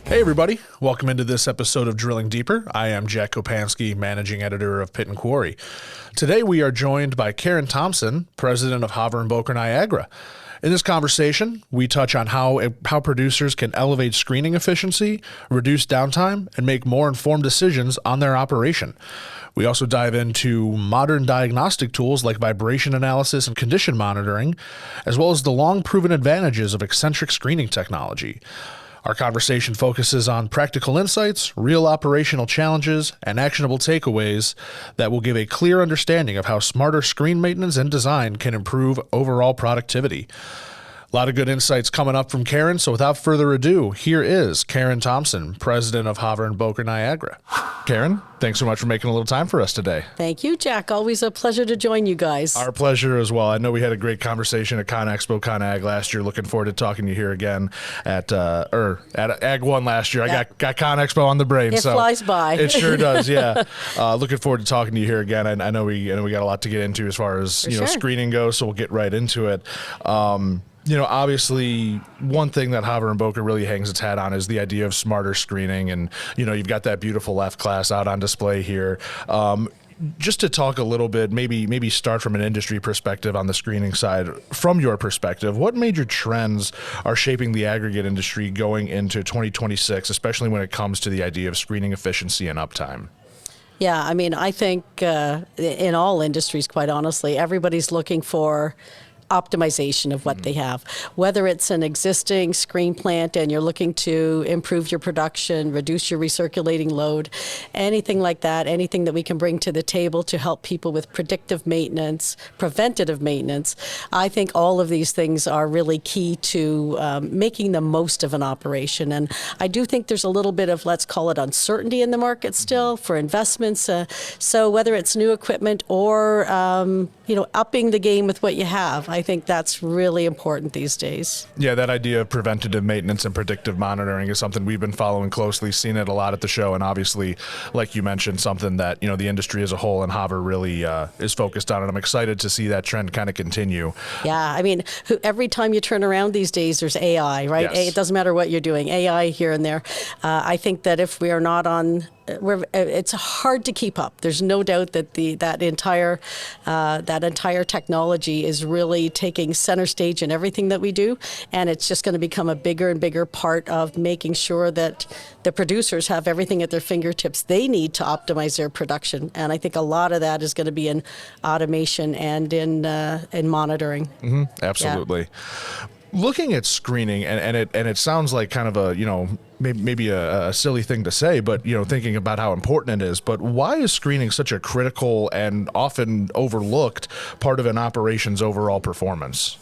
Hey everybody, welcome into this episode of Drilling Deeper. I am Jack Kopanski, Managing Editor of Pit and Quarry. Today we are joined by Karen Thompson, President of Haver Boecker Niagara. In this conversation, we touch on how producers can elevate screening efficiency, reduce downtime, and make more informed decisions on their operation. We also dive into modern diagnostic tools like vibration analysis and condition monitoring, as well as the long-proven advantages of eccentric screening technology. Our conversation focuses on practical insights, real operational challenges, and actionable takeaways that will give a clear understanding of how smarter screen maintenance and design can improve overall productivity. A lot of good insights coming up from Karen, so without further ado, here is Karen Thompson, President of Haver Boecker Niagara. Karen, thanks so much for making a little time for us today. Thank you, Jack. Always a pleasure to join you guys. Our pleasure as well. I know we had a great conversation at ConExpo, ConAg last year. Looking forward to talking to you here again at Ag 1 last year. I got ConExpo on the brain. It flies by. It sure does, yeah. Looking forward to talking to you here again. I know we got a lot to get into as far as screening goes, so we'll get right into it. Obviously, one thing that Haver Boecker really hangs its hat on is the idea of smarter screening. And, you've got that beautiful F-class out on display here. Just to talk a little bit, maybe start from an industry perspective on the screening side. From your perspective, what major trends are shaping the aggregate industry going into 2026, especially when it comes to the idea of screening efficiency and uptime? Yeah, I mean, I think in all industries, quite honestly, everybody's looking for optimization of what they have, whether it's an existing screen plant and you're looking to improve your production, reduce your recirculating load, anything like that, anything that we can bring to the table to help people with predictive maintenance, preventative maintenance. I think all of these things are really key to making the most of an operation. And I do think there's a little bit of, let's call it, uncertainty in the market still for investments. So whether it's new equipment or upping the game with what you have, I think that's really important these days. Yeah, that idea of preventative maintenance and predictive monitoring is something we've been following closely, seen it a lot at the show, and obviously, like you mentioned, something that the industry as a whole and Haver really is focused on, and I'm excited to see that trend kind of continue. Yeah, I mean, every time you turn around these days, there's AI, right? Yes. It doesn't matter what you're doing, AI here and there. I think that if we are not on, it's hard to keep up. There's no doubt that that entire technology is really taking center stage in everything that we do, and it's just going to become a bigger and bigger part of making sure that the producers have everything at their fingertips they need to optimize their production. And I think a lot of that is going to be in automation and in monitoring. Mm-hmm. Absolutely. Yeah. Looking at screening, and it sounds like kind of a maybe a silly thing to say, but thinking about how important it is. But why is screening such a critical and often overlooked part of an operation's overall performance?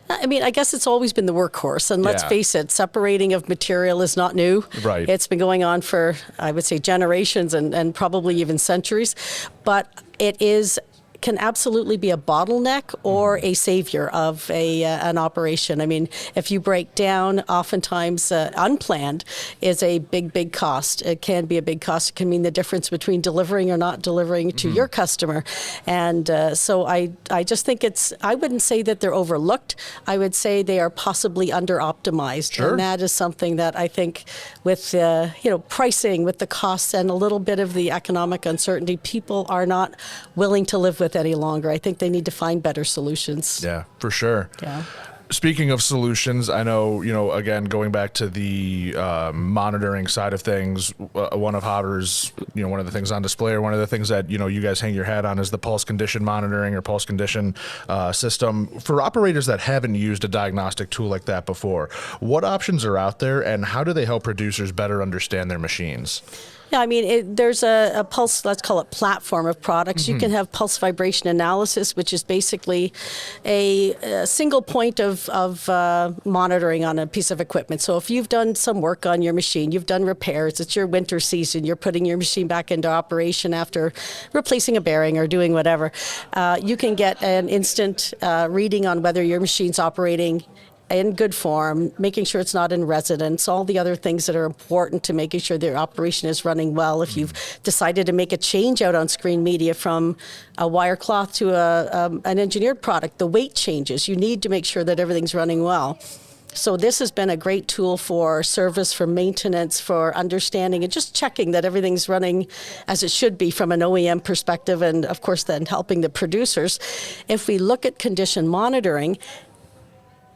I mean, I guess it's always been the workhorse. And let's face it, separating of material is not new. Right. It's been going on for, I would say, generations and probably even centuries. But it can absolutely be a bottleneck or a savior of an operation. I mean, if you break down, oftentimes unplanned is a big cost. It can be a big cost. It can mean the difference between delivering or not delivering to your customer. And so I just think I wouldn't say that they're overlooked. I would say they are possibly under-optimized. Sure. And that is something that I think with pricing, with the costs and a little bit of the economic uncertainty, people are not willing to live with any longer. I think they need to find better solutions. Yeah, for sure. Yeah. Speaking of solutions, I know, again, going back to the monitoring side of things, one of Haver's, one of the things on display, or one of the things that, you guys hang your hat on is the pulse condition monitoring or pulse condition system. For operators that haven't used a diagnostic tool like that before, what options are out there and how do they help producers better understand their machines? Yeah, I mean, there's a pulse, let's call it platform of products. Mm-hmm. You can have pulse vibration analysis, which is basically a single point of monitoring on a piece of equipment. So if you've done some work on your machine, you've done repairs, it's your winter season, you're putting your machine back into operation after replacing a bearing or doing whatever, you can get an instant reading on whether your machine's operating in good form, making sure it's not in residence, all the other things that are important to making sure their operation is running well. If you've decided to make a change out on screen media from a wire cloth to an engineered product, the weight changes. You need to make sure that everything's running well. So this has been a great tool for service, for maintenance, for understanding and just checking that everything's running as it should be from an OEM perspective, and of course then helping the producers. If we look at condition monitoring,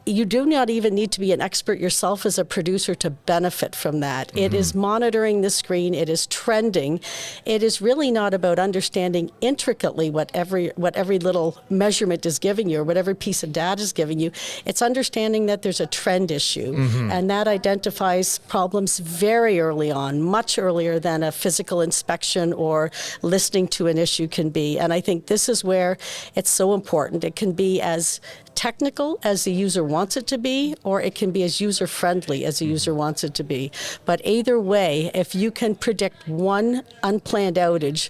you do not even need to be an expert yourself as a producer to benefit from that. Mm-hmm. It is monitoring the screen. It is trending. It is really not about understanding intricately what every little measurement is giving you or what every piece of data is giving you. It's understanding that there's a trend issue, mm-hmm. and that identifies problems very early on, much earlier than a physical inspection or listening to an issue can be. And I think this is where it's so important. It can be as technical as the user wants it to be, or it can be as user-friendly as the user wants it to be. But either way, if you can predict one unplanned outage,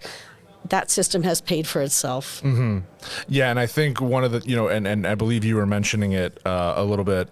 that system has paid for itself. Mm-hmm. Yeah, and I think one of the, and I believe you were mentioning it a little bit,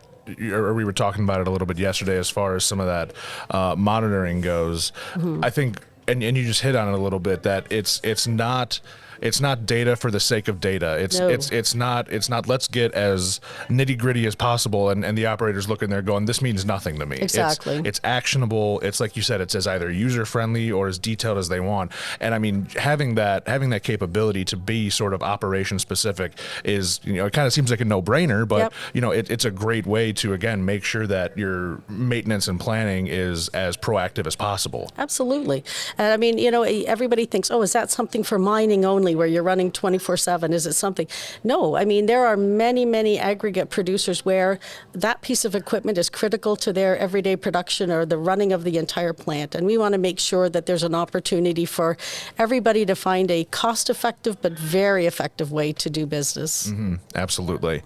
or we were talking about it a little bit yesterday as far as some of that monitoring goes. Mm-hmm. I think, and you just hit on it a little bit, that it's not data for the sake of data. It's not let's get as nitty gritty as possible, and the operator's looking there going, this means nothing to me. Exactly. It's actionable. It's like you said, it's as either user friendly or as detailed as they want. And I mean, having that capability to be sort of operation specific is, it kind of seems like a no brainer, but yep. It's a great way to, again, make sure that your maintenance and planning is as proactive as possible. Absolutely. And I mean, everybody thinks, oh, is that something for mining only, where you're running 24/7? Is it something? No, I mean, there are many, many aggregate producers where that piece of equipment is critical to their everyday production or the running of the entire plant. And we want to make sure that there's an opportunity for everybody to find a cost-effective but very effective way to do business. Mm-hmm. Absolutely.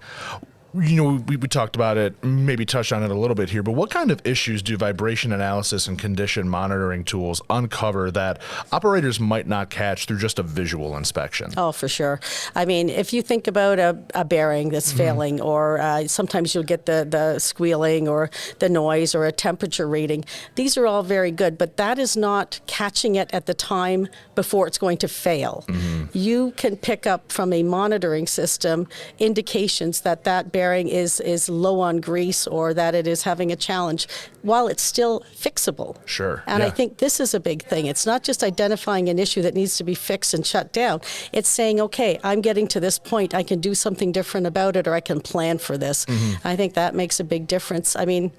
We talked about it, maybe touched on it a little bit here, but what kind of issues do vibration analysis and condition monitoring tools uncover that operators might not catch through just a visual inspection? Oh, for sure. I mean, if you think about a bearing that's mm-hmm. failing, or sometimes you'll get the squealing or the noise or a temperature reading, these are all very good, but that is not catching it at the time before it's going to fail. Mm-hmm. You can pick up from a monitoring system indications that bearing is low on grease, or that it is having a challenge, while it's still fixable. Sure. And yeah. I think this is a big thing. It's not just identifying an issue that needs to be fixed and shut down. It's saying, okay, I'm getting to this point. I can do something different about it, or I can plan for this. Mm-hmm. I think that makes a big difference. I mean,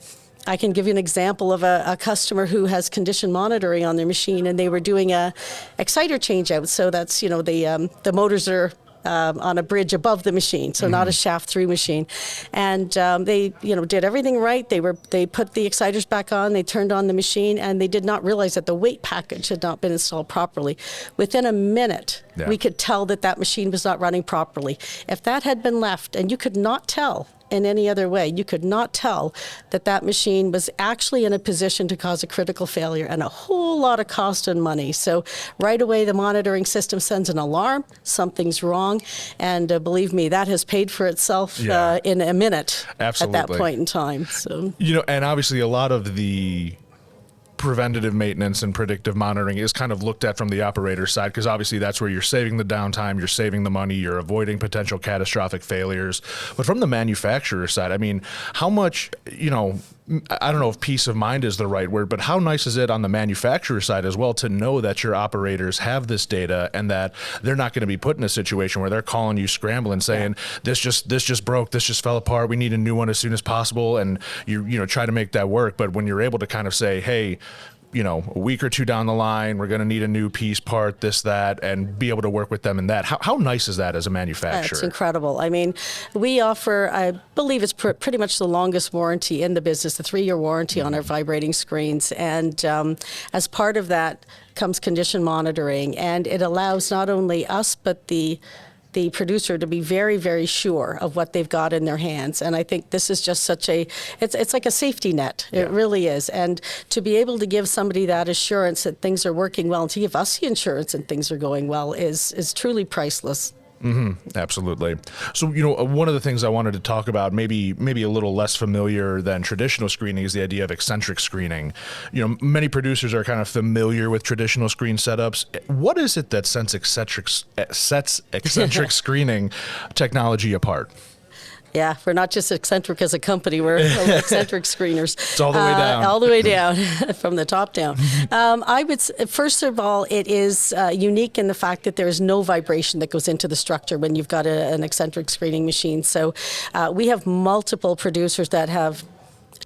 I can give you an example of a customer who has condition monitoring on their machine, and they were doing a exciter change out. So that's, the motors are on a bridge above the machine, so mm-hmm. not a shaft through machine. And they, did everything right. They put the exciters back on, they turned on the machine, and they did not realize that the weight package had not been installed properly. Within a minute, we could tell that machine was not running properly. If that had been left, and you could not tell in any other way, you could not tell that machine was actually in a position to cause a critical failure and a whole lot of cost and money. So right away, the monitoring system sends an alarm, something's wrong, and believe me, that has paid for itself in a minute. Absolutely. At that point in time. So and obviously a lot of the preventative maintenance and predictive monitoring is kind of looked at from the operator side, because obviously that's where you're saving the downtime, you're saving the money, you're avoiding potential catastrophic failures. But from the manufacturer side, I mean, how much, I don't know if peace of mind is the right word, but how nice is it on the manufacturer side as well to know that your operators have this data and that they're not going to be put in a situation where they're calling you scrambling saying, this just broke, this just fell apart, we need a new one as soon as possible, and you try to make that work. But when you're able to kind of say, hey, a week or two down the line, we're going to need a new piece, part, this, that, and be able to work with them in that. How nice is that as a manufacturer? It's incredible. I mean, we offer, I believe it's pretty much the longest warranty in the business, the 3-year warranty on our vibrating screens. And as part of that comes condition monitoring. And it allows not only us, but the producer to be very, very sure of what they've got in their hands. And I think this is just it's like a safety net. It really is. And to be able to give somebody that assurance that things are working well, and to give us the insurance that things are going well is truly priceless. Mm-hmm. Absolutely. So, one of the things I wanted to talk about, maybe a little less familiar than traditional screening, is the idea of eccentric screening. Many producers are kind of familiar with traditional screen setups. What is it that sets eccentric screening technology apart? Yeah, we're not just eccentric as a company, we're eccentric screeners. It's all the way down. All the way down, from the top down. I would first of all, it is unique in the fact that there is no vibration that goes into the structure when you've got an eccentric screening machine. So we have multiple producers that have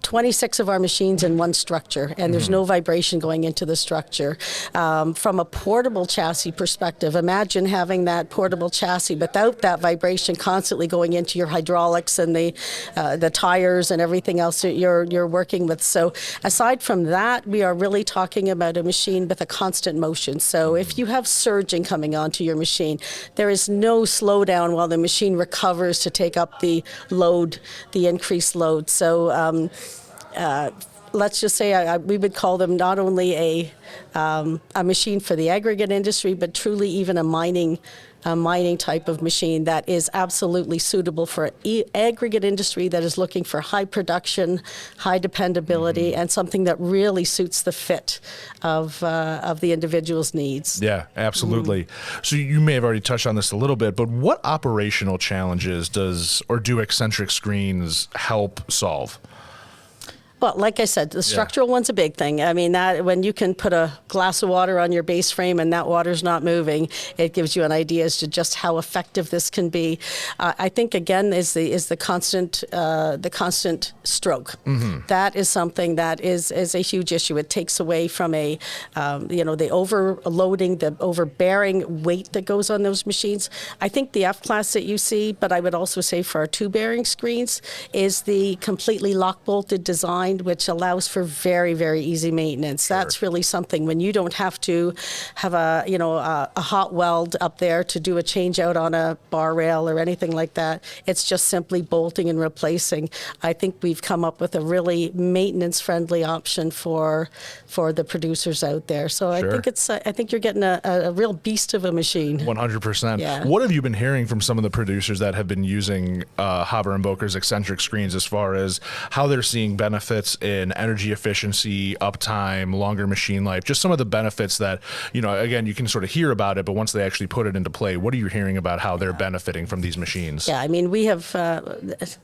26 of our machines in one structure, and there's no vibration going into the structure. From a portable chassis perspective, imagine having that portable chassis without that vibration constantly going into your hydraulics and the tires and everything else that you're working with. So aside from that, we are really talking about a machine with a constant motion. So if you have surging coming onto your machine, there is no slowdown while the machine recovers to take up the load, the increased load. So let's just say we would call them not only a machine for the aggregate industry, but truly even a mining type of machine that is absolutely suitable for aggregate industry that is looking for high production, high dependability, and something that really suits the fit of the individual's needs. Yeah, absolutely. So you may have already touched on this a little bit, but what operational challenges do eccentric screens help solve? Well, like I said, the structural one's a big thing. I mean, that when you can put a glass of water on your base frame and that water's not moving, it gives you an idea as to just how effective this can be. I think again is the constant stroke. That is something that is a huge issue. It takes away from the overloading, the overbearing weight that goes on those machines. I think the F class that you see, but I would also say for our two bearing screens, is the completely lock bolted design, which allows for very, very easy maintenance. Sure. That's really something when you don't have to have a hot weld up there to do a change out on a bar rail or anything like that. It's just simply bolting and replacing. I think we've come up with a really maintenance friendly option for the producers out there. So sure. I think you're getting a real beast of a machine. 100%. Yeah. What have you been hearing from some of the producers that have been using Haver and Boecker's eccentric screens as far as how they're seeing benefits in energy efficiency, uptime, longer machine life, just some of the benefits that, again, you can sort of hear about it, but once they actually put it into play, what are you hearing about how they're benefiting from these machines? Yeah, I mean, we have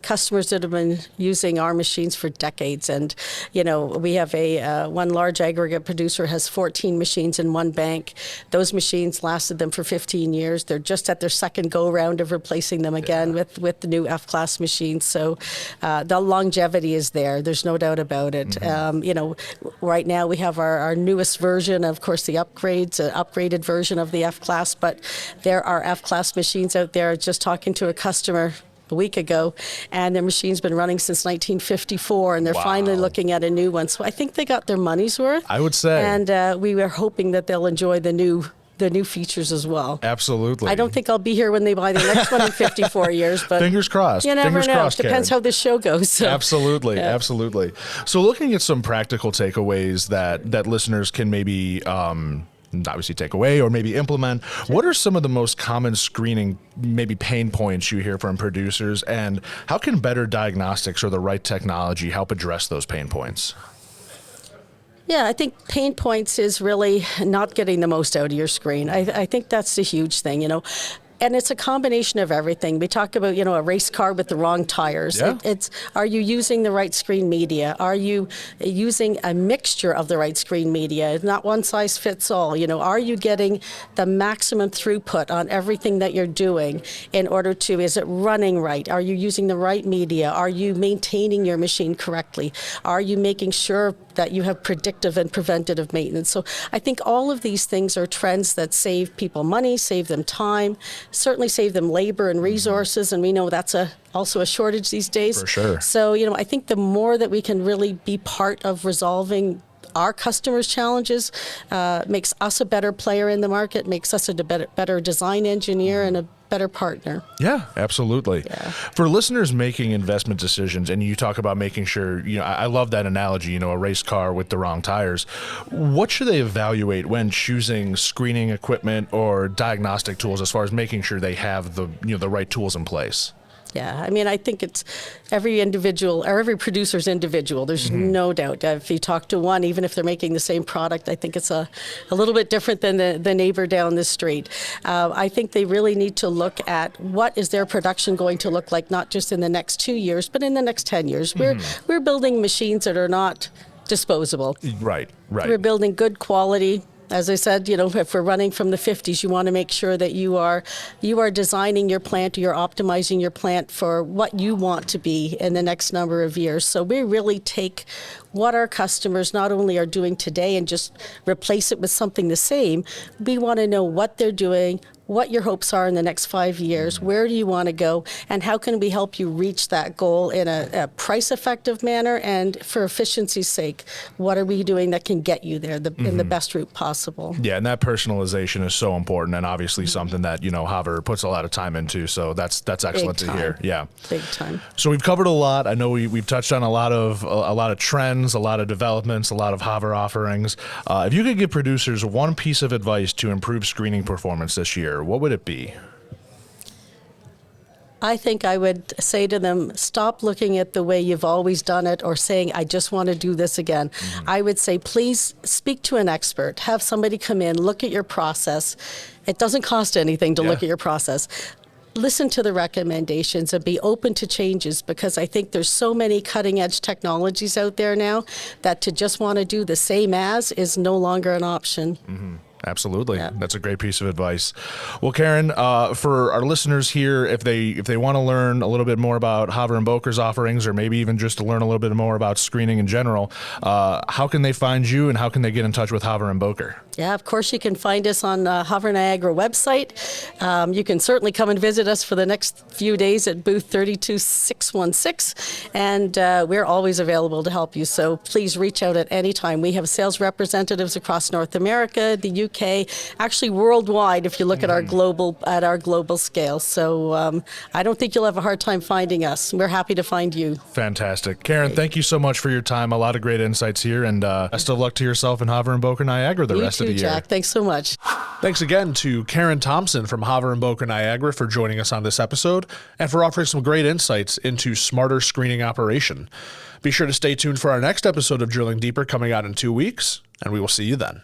customers that have been using our machines for decades, and, we have one large aggregate producer has 14 machines in one bank. Those machines lasted them for 15 years. They're just at their second go-round of replacing them again with the new F-class machines. So the longevity is there. There's no doubt about it. Right now we have our newest version, of course, the upgraded version of the F-class, but there are F-class machines out there. Just talking to a customer a week ago, and their machine's been running since 1954, and they're finally looking at a new one. So I think they got their money's worth. I would say. And we were hoping that they'll enjoy the new features as well. Absolutely. I don't think I'll be here when they buy the next one in 54 years, but fingers crossed. You never Fingers know. Crossed, Depends Karen. how this show goes. So. Absolutely. Absolutely. So looking at some practical takeaways that listeners can maybe obviously take away or maybe implement, what are some of the most common screening maybe pain points you hear from producers, and how can better diagnostics or the right technology help address those pain points? Yeah, I think pain points is really not getting the most out of your screen. I think that's the huge thing, And it's a combination of everything. We talk about, a race car with the wrong tires. Yeah. Are you using the right screen media? Are you using a mixture of the right screen media? It's not one size fits all. Are you getting the maximum throughput on everything that you're doing in order to, is it running right? Are you using the right media? Are you maintaining your machine correctly? Are you making sure that you have predictive and preventative maintenance? So I think all of these things are trends that save people money, save them time, certainly save them labor and resources, and we know that's also a shortage these days. For sure. So, I think the more that we can really be part of resolving our customers' challenges makes us a better player in the market, makes us a better design engineer and a better partner. Yeah, absolutely. Yeah. For listeners making investment decisions, and you talk about making sure, I love that analogy, a race car with the wrong tires. What should they evaluate when choosing screening equipment or diagnostic tools as far as making sure they have the right tools in place? Yeah, I mean, I think it's every individual or every producer's individual. There's no doubt. If you talk to one, even if they're making the same product, I think it's a little bit different than the neighbor down the street. I think they really need to look at what is their production going to look like, not just in the next 2 years, but in the next 10 years. We're building machines that are not disposable. Right. We're building good quality. As I said, if we're running from the 50s, you want to make sure that you are designing your plant, you're optimizing your plant for what you want to be in the next number of years. So we really take what our customers not only are doing today and just replace it with something the same. We want to know what they're doing, what your hopes are in the next 5 years, where do you want to go, and how can we help you reach that goal in a price-effective manner, and for efficiency's sake, what are we doing that can get you there in the best route possible? Yeah, and that personalization is so important, and obviously something that, Haver puts a lot of time into, so that's excellent to hear. Yeah. Big time. So we've covered a lot. I know we've touched on a lot of trends, a lot of developments, a lot of Haver offerings. If you could give producers one piece of advice to improve screening performance this year, what would it be? I think I would say to them, stop looking at the way you've always done it or saying, I just want to do this again. I would say, please speak to an expert. Have somebody come in, look at your process. It doesn't cost anything to look at your process. Listen to the recommendations and be open to changes, because I think there's so many cutting edge technologies out there now that to just want to do the same as is no longer an option. Absolutely. Yeah. That's a great piece of advice. Well, Karen, for our listeners here, if they want to learn a little bit more about Haver and Boecker's offerings, or maybe even just to learn a little bit more about screening in general, how can they find you and how can they get in touch with Haver and Boecker? Yeah, of course, you can find us on Haver Niagara website. You can certainly come and visit us for the next few days at booth 32616, and we're always available to help you. So please reach out at any time. We have sales representatives across North America, the UK, actually worldwide if you look at our global scale. So I don't think you'll have a hard time finding us. We're happy to find you. Fantastic. Karen, thank you so much for your time. A lot of great insights here, and best of luck to yourself and Haver and Boecker Niagara the rest of the year. Jack. Thanks so much. Thanks again to Karen Thompson from Haver and Boecker Niagara for joining us on this episode and for offering some great insights into smarter screening operation. Be sure to stay tuned for our next episode of Drilling Deeper coming out in 2 weeks, and we will see you then.